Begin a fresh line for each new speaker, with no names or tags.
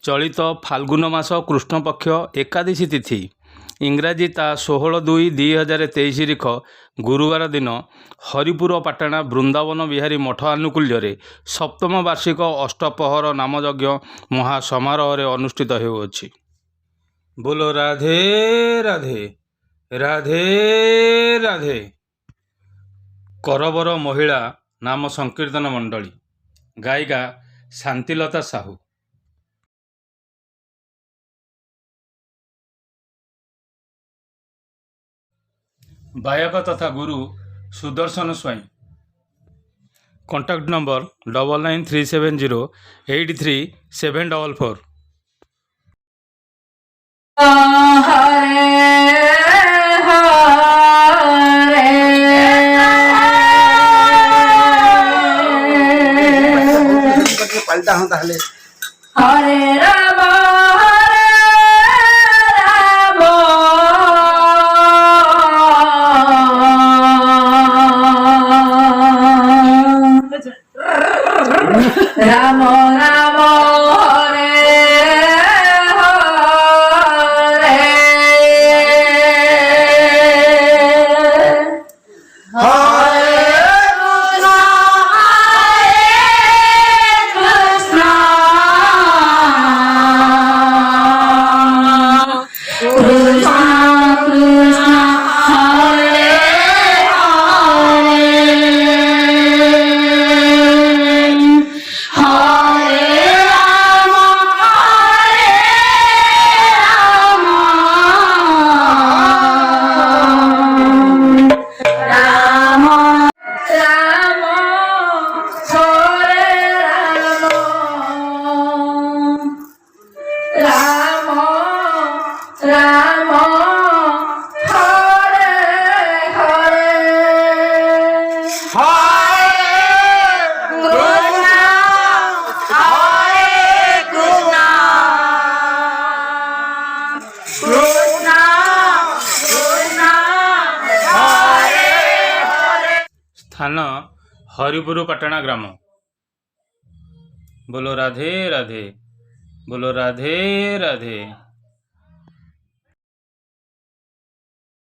चलित फाल्गुन मास कृष्णपक्ष एकादशी तिथि इंग्राजी ता 16/2/2023 तारीख गुरुवार दिन हरिपुर पाटणा वृंदावन विहारी मठ आनुकूल्य सप्तम वार्षिक अष्टपहर नामयज्ञ महासमारोह अनुष्ठित होउछि। बोलो राधे राधे राधे राधे। करबर महिला नाम संकीर्तन मंडली गायिका शांतिलता साहू। गायक तथा गुरु सुदर्शन स्वाई। Contact number 9937083744।
पलटा हूँ ताहले
हरे राम राम राम हरे राम हरे हरे
स्थान हरिपुर पाटणा ग्राम। बोलो राधे राधे बोलो राधे राधे।